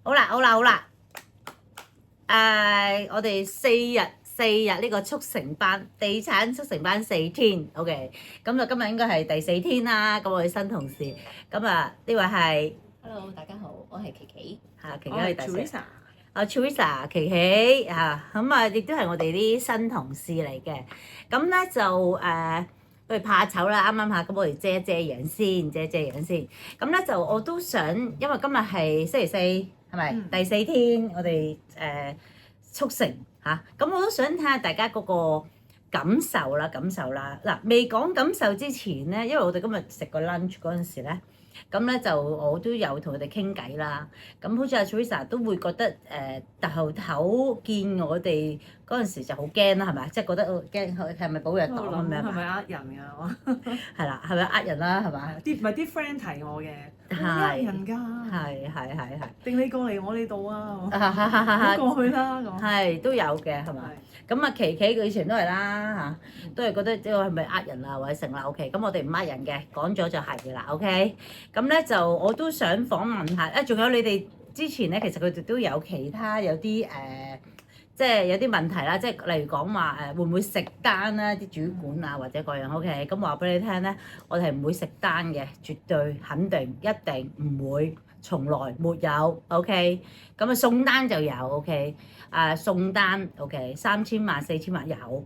好啦，我哋四日呢個速成班，地產速成班4天，OK，咁就今日應該係第4天啦。咁我哋新同事，咁啊呢位係 Hello，大家好，我係琪琪。琪琪係第4。Teresa，Teresa 琪琪咁啊，亦都係我哋啲新同事嚟嘅。咁咧就佢哋怕醜啦，啱嚇，咁我哋遮一遮樣先。咁咧就我都想，因為今日係星期四，係咪第4天？我哋速成嚇，咁我都想睇下大家嗰個感受啦。嗱，未講感受之前咧，因為我哋今日食個 lunch 嗰陣時咧。咁咧就我都有同佢哋傾偈啦，咁好似阿 Teresa 都會覺得頭見我哋嗰陣時就好驚啦，係咪？即係覺得驚佢係咪保藥黨咁樣？係咪呃人㗎？係啦，係咪呃人啦？係嘛？啲 friend 提我嘅，係呃人㗎。係。定你過嚟我呢度啊？過去啦咁。係都有嘅係嘛？咁啊，琪琪佢以前都係啦嚇，都係覺得呢個係咪呃人啊或者成啦 OK，咁我哋唔呃人嘅，講咗就係嘅啦 OK。咁咧就我都想訪問下，仲有你哋之前咧，其實佢哋都有其他有啲即係有啲問題啦，即係例如講話會唔會食單啦，啲主管啊或者各樣 OK。咁話俾你聽咧，我哋係唔會食單嘅，絕對肯定一定唔會。從來沒有 ，OK，咁啊送單就有 OK，送單 OK， 3000萬4000萬有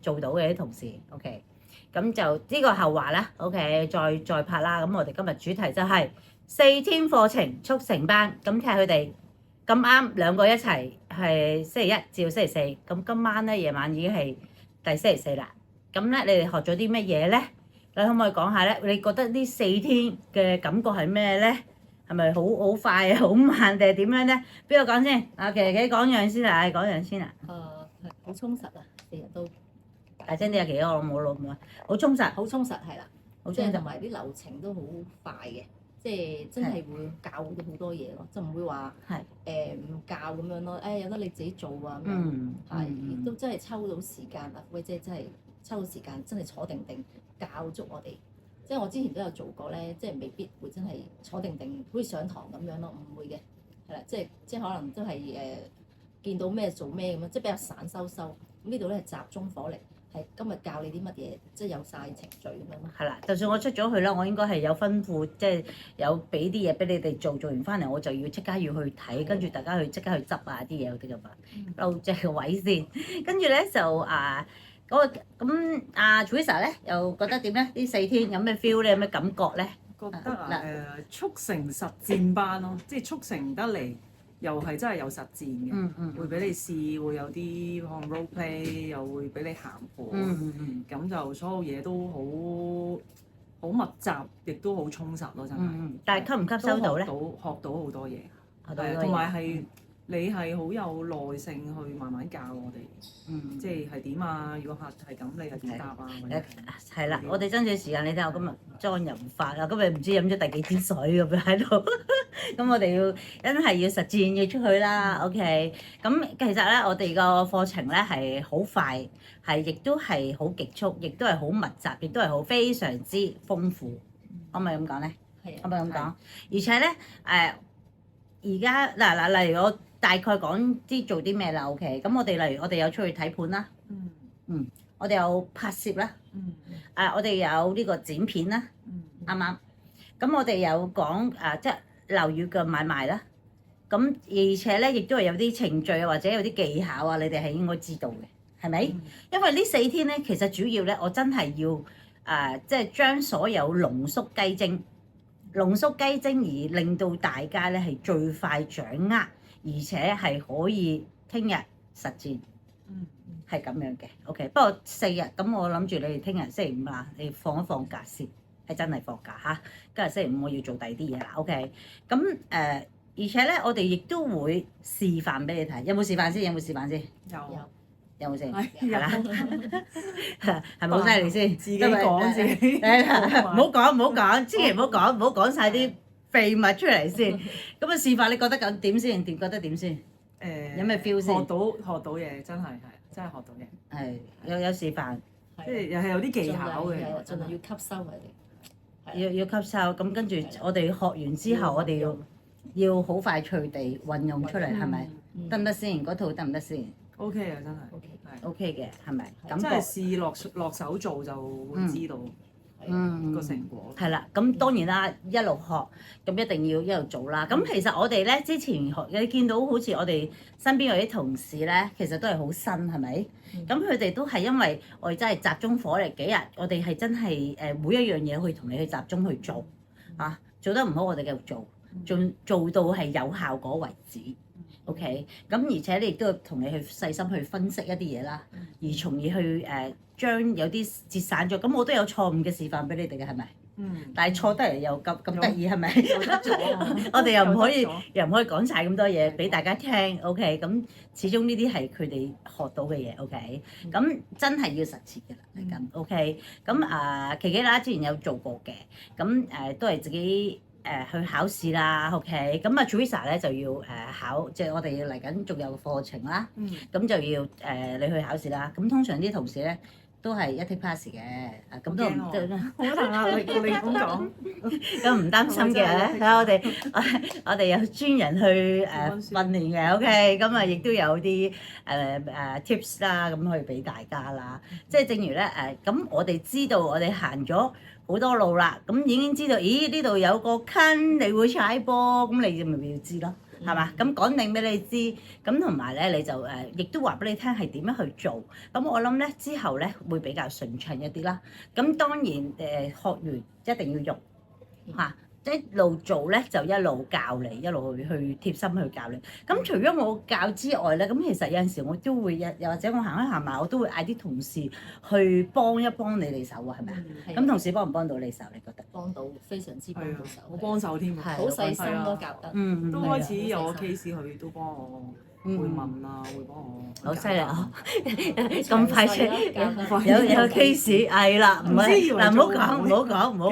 做到嘅啲同事 OK，咁就呢個後話啦 OK，再拍啦。咁我哋今日主題就係4天課程速成班，咁睇下佢哋咁啱兩個一齊係星期一至到星期四，咁今晚咧夜晚已經係第星期四啦。咁咧你哋學咗啲乜嘢咧？你可唔可以講下咧？你覺得呢4天嘅感覺係咩咧？係咪好快啊？好慢定係點樣咧？邊個講先？琪琪講樣先啊！講樣先啊！好充實啊，4日都大聲啲啊！琪琪，我冇錄啊！好充實，好充實係啦，好充實，同埋啲流程都好快嘅，即係真係會教到好多嘢咯，就唔會話唔教咁樣咯。有得你自己做啊咁樣，亦都真係抽到時間啊！喂，即係真係抽到時間，真係坐定定教足我哋。即係我之前都有做過咧，即係未必會真係坐定定，好似上堂咁樣咯，唔會嘅，係啦，即係可能都係見到咩做咩咁樣，即係比較散收。咁呢度咧係集中火力，係今日教你啲乜嘢，即係有晒程序咁樣咯。係啦，就算我出咗去啦，我應該係有吩咐，即係有俾啲嘢俾你哋做完翻嚟，我就要即刻要去睇，跟住大家去即刻去執啊啲嘢嗰啲咁啊，撈隻個位先，跟住咧就咁阿 Teresa 咧又覺得點咧？呢4天有咩 feel 咧？有咩感覺咧？覺得速成實戰班咯，即係速成得嚟又係真係有實戰嘅，會俾你試，會有啲可能 role play，又會俾你行課，咁就所有嘢都好密集，亦都好充實咯，真係。但係吸唔吸收到咧？學到好多嘢，同埋係。你係好有耐性去慢慢教我哋，即係點啊？如果客係咁，你係點答啊？係啦，我哋爭取時間，你睇下我今日妝又唔發啦，今日唔知飲咗第幾支水咁樣喺度，咁我哋要真係要實戰要出去啦。OK，咁其實咧，我哋個課程咧係好快，係亦都係好極速，亦都係好密集，亦都係好非常之豐富。可唔可以咁講咧？可唔可以咁講？而且咧而家嗱，例如我大概講啲做啲咩啦 ，OK？咁我哋例如我哋有出去睇盤啦，我哋有拍攝啦，我哋有呢個剪片啦，啱啱？咁我哋有講即係樓宇嘅買賣啦，咁而且咧亦都係有啲程序啊，或者有啲技巧啊，你哋係應該知道嘅，係咪？因為呢4天咧，其實主要咧，我真係要即係將所有濃縮雞精而令到大家咧係最快掌握，而且係可以聽日實戰，係咁樣嘅。OK，不過4日咁，我諗住你哋聽日星期5啦，你放一放假先，係真係放假嚇。今日星期5我要做第二啲嘢啦。OK，咁而且咧，我哋亦都會示範俾你睇。有冇示範先？有冇先？係啦，係咪好犀利先？自己講自己，唔好講，千祈唔好講晒啲秘密出嚟先。咁啊示範，你覺得咁點先？覺得點先？有咩 feel 先？學到嘢，真係學到嘢。係有示範，即係又係有啲技巧嘅，盡量要吸收佢哋。要吸收。咁跟住我哋學完之後，我哋要好快脆地運用出嚟，係咪？得唔得先？嗰套得唔得先 ？OK 啊，真係 OK 嘅，係咪？真係試落手做就會知道個成果。係啦，咁當然啦，一路學，咁一定要一路做啦。咁其實我哋咧之前你見到好似我哋身邊有啲同事咧，其實都係好新，係咪？咁佢哋都係因為我哋真係集中火力幾日，我哋係真係每一樣嘢去同你去集中去做啊，做得唔好我哋繼續做，做到係有效果為止。OK，咁而且你亦都要同你去細心去分析一啲嘢啦，而從而去將有啲節省咗。咁我都有錯誤嘅示範俾你哋嘅，係咪？但係錯得嚟又咁得意，係咪？我哋又唔可以講晒咁多嘢俾大家聽。OK，咁始終呢啲係佢哋學到嘅嘢。OK，咁真係要實踐嘅啦，係咁。OK，咁琪琪啦，之前有做過嘅，咁都係自己。去考試啦 ，OK，咁Teresa 咧就要考，即係我哋要嚟緊仲有個課程啦，咁就要你去考試啦。咁通常啲同事咧都係一 take pass 嘅，咁都唔好大壓力㗎，你咁講，咁唔擔心嘅。睇下我哋有專人去訓練嘅 ，OK，咁亦都有啲tips 啦，咁可以俾大家啦。即係正如咧咁我哋知道我哋行咗好多路啦，咁已經知道，咦呢度有個坑，你會踩波，咁你咪要知咯，係嘛？咁講定俾你知，咁同埋咧你就亦都話俾你聽係點樣去做，咁我諗咧之後咧會比較順暢一啲啦。咁當然學完一定要用嚇。一路做咧就一路教你，一路去貼心去教你。咁除咗我教之外咧，咁其實有陣時我都會又或者我行一行埋，我都會嗌啲同事去幫一幫你哋手啊，係咪啊？咁同事幫唔幫到你手？你覺得？幫到，非常之幫到手。我幫手添，好細心都教得。都開始有個 case 佢都幫我。會問啊，會幫我。好犀利啊！咁快出有 case 係啦，唔係嗱，唔好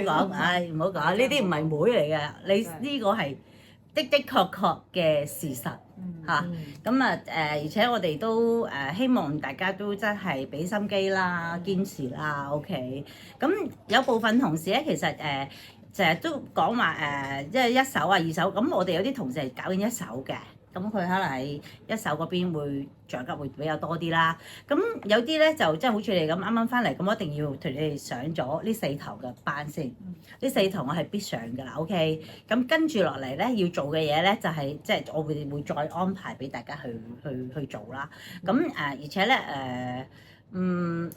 講，唉，唔好講，呢啲唔係妹嚟嘅，你呢個係的確嘅事實嚇。咁而且我哋都希望大家都真係俾心機啦，堅持啦 ，OK。咁有部分同事咧，其實成日都講話即係一手啊、二手，咁我哋有啲同事係搞緊一手嘅。咁佢可能喺一手嗰邊會掌握會比較多啲啦。咁有啲咧就即係好似你咁啱啱翻嚟，咁我一定要同你哋上咗呢4堂嘅班先。呢4堂我係必上㗎啦。OK。咁跟住落嚟咧要做嘅嘢咧就係即係我會再安排俾大家去做啦。咁而且咧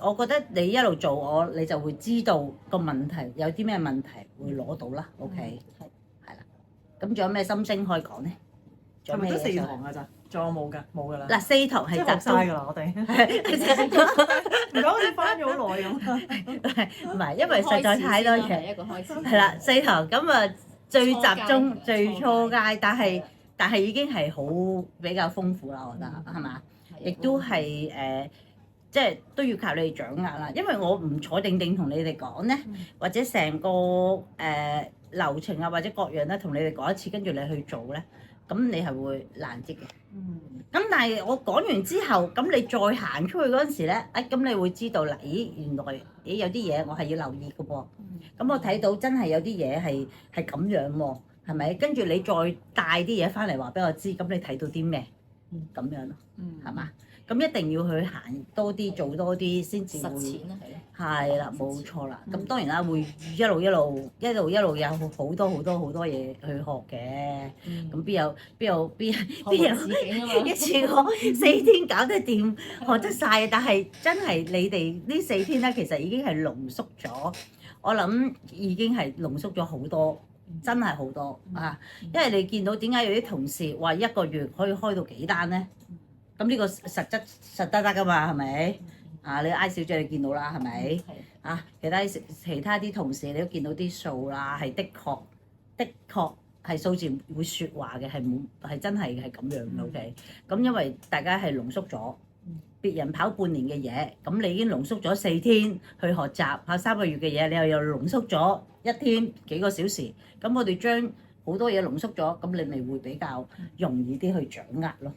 我覺得你一路做你就會知道個問題有啲咩問題會攞到啦。OK。係啦。咁仲有咩心聲可以講咧？係咪得4堂㗎咋？仲有冇㗎？冇㗎啦。嗱4堂係集中㗎啦，我哋唔講好似翻咗好耐咁。唔係，因為實在太多嘢。一個開始。係啦，4堂咁最集中最初階，但係已經係好比較豐富啦，我覺得係嘛？亦都係即係都要靠你哋掌握啦。因為我唔坐定定同你哋講咧，或者成個流程啊，或者各樣咧，同你哋講一次，跟住你去做咧。咁你係會難啲嘅，咁但係我講完之後，咁你再行出去嗰陣時咧，咁你會知道啦，咦原來有啲嘢我係要留意嘅噃，咁我睇到真係有啲嘢係咁樣喎，係咪？跟住你再帶啲嘢翻嚟話俾我知，咁你睇到啲咩？咁樣咯，係嘛？咁一定要去行多啲，做多啲先至會。實踐啦，係啦，冇錯啦。咁當然啦，會一路有好多嘢去學嘅。咁邊有一次過4天搞得掂，學得晒。但係真係你哋呢4天咧，其實已經係濃縮咗。我諗已經係濃縮咗好多，真係好多啊！因為你見到點解有啲同事話1個月可以開到幾單咧？咁呢個實得㗎嘛，係咪？你 I 小姐你見到啦，係咪？其他啲同事你都見到啲數啦，係的確係數字會説話嘅，係真係咁樣嘅。OK，咁因為大家係濃縮咗，別人跑半年嘅嘢，咁你已經濃縮咗4天去學習，跑3個月嘅嘢，你又濃縮咗1天幾個小時，咁我哋將好多嘢濃縮咗，咁你咪會比較容易啲去掌握咯，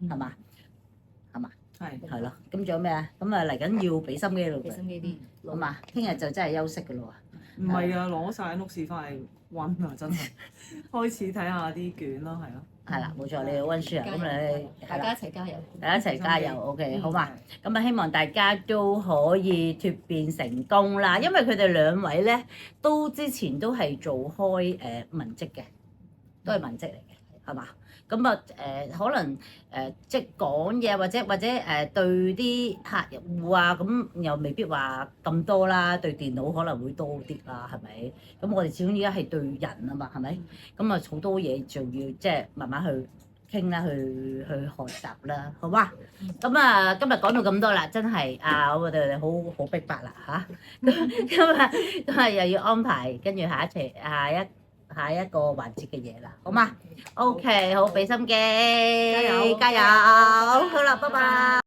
係嘛？係咯，咁仲有咩啊？咁嚟緊要俾心機咯，俾心機啲，好嘛？聽日就真係休息㗎咯喎，唔係啊，攞晒屋試翻嚟溫啊，真係開始睇下啲卷咯，係咯。係啦，冇錯，你要溫書啊，咁你大家一齊加油，大家一齊加油 ，OK， 好嘛？咁啊，希望大家都可以脫變成功啦，因為佢哋兩位咧都之前都係做開文職嘅，都係文職嚟嘅，係嘛？咁啊可能即係講嘢或者對啲客戶啊，咁又未必話咁多啦，對電腦可能會多啲啦，係咪？咁我哋始終而家係對人啊嘛，係咪？咁啊好多嘢仲要即係慢慢去傾啦，去學習啦，好嘛？咁啊今日講到咁多啦，真係我哋好逼迫啦嚇，咁啊又要安排跟住下一個環節嘅嘢啦，好嘛？OK， 好，俾心機，加油，好啦，拜拜。